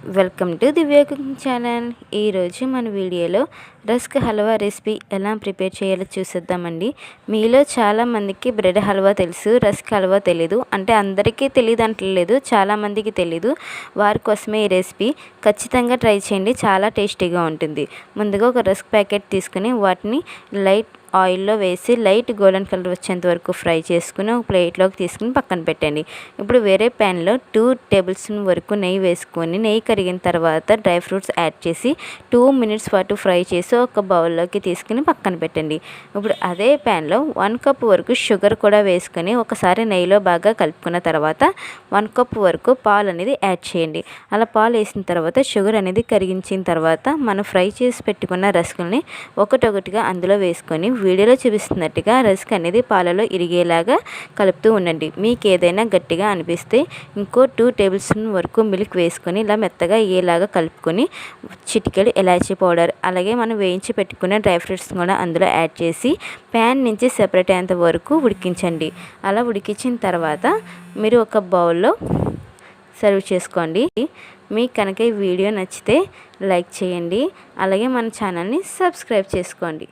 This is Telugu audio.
Welcome to Divya cooking channel. ఈరోజు మన వీడియోలో రస్క్ హల్వా రెసిపీ ఎలా ప్రిపేర్ చేయాలో చూసేద్దామండి. మీలో చాలామందికి బ్రెడ్ హల్వా తెలుసు, రస్క్ హల్వా తెలీదు. అంటే అందరికీ తెలియదు అంటలేదు, చాలామందికి తెలీదు. వారి కోసమే ఈ రెసిపీ. ఖచ్చితంగా ట్రై చేయండి, చాలా టేస్టీగా ఉంటుంది. ముందుగా ఒక రస్క్ ప్యాకెట్ తీసుకుని వాటిని లైట్ ఆయిల్లో వేసి లైట్ గోల్డెన్ కలర్ వచ్చేంత వరకు ఫ్రై చేసుకుని ఒక ప్లేట్లోకి తీసుకుని పక్కన పెట్టండి. ఇప్పుడు వేరే ప్యాన్లో 2 టేబుల్ స్పూన్ వరకు నెయ్యి వేసుకొని నెయ్యి కరిగిన తర్వాత డ్రై ఫ్రూట్స్ యాడ్ చేసి 2 మినిట్స్ పాటు ఫ్రై చేసి ఒక బౌల్లోకి తీసుకుని పక్కన పెట్టండి. ఇప్పుడు అదే ప్యాన్లో 1 కప్ వరకు షుగర్ కూడా వేసుకొని ఒకసారి నెయ్యిలో బాగా కలుపుకున్న తర్వాత 1 కప్ వరకు పాలు అనేది యాడ్ చేయండి. అలా పాలు వేసిన తర్వాత షుగర్ అనేది కరిగించిన తర్వాత మనం ఫ్రై చేసి పెట్టుకున్న రస్కుల్ని ఒకటొకటిగా అందులో వేసుకొని వీడియోలో చూపిస్తున్నట్టుగా రస్క్ అనేది పాలలో ఇరిగేలాగా కలుపుతూ ఉండండి. మీకు ఏదైనా గట్టిగా అనిపిస్తే ఇంకో 2 టేబుల్ స్పూన్ వరకు మిల్క్ వేసుకొని ఇలా మెత్తగా అయ్యేలాగా కలుపుకొని చిటికెడు ఇలాచీ పౌడర్ అలాగే మనం వేయించి పెట్టుకున్న డ్రై ఫ్రూట్స్ కూడా అందులో యాడ్ చేసి ప్యాన్ నుంచి సెపరేట్ అయ్యేంత వరకు ఉడికించండి. అలా ఉడికించిన తర్వాత మీరు ఒక బౌల్లో సర్వ్ చేసుకోండి. మీకు కనుక ఈ వీడియో నచ్చితే లైక్ చేయండి, అలాగే మన ఛానల్ని సబ్స్క్రైబ్ చేసుకోండి.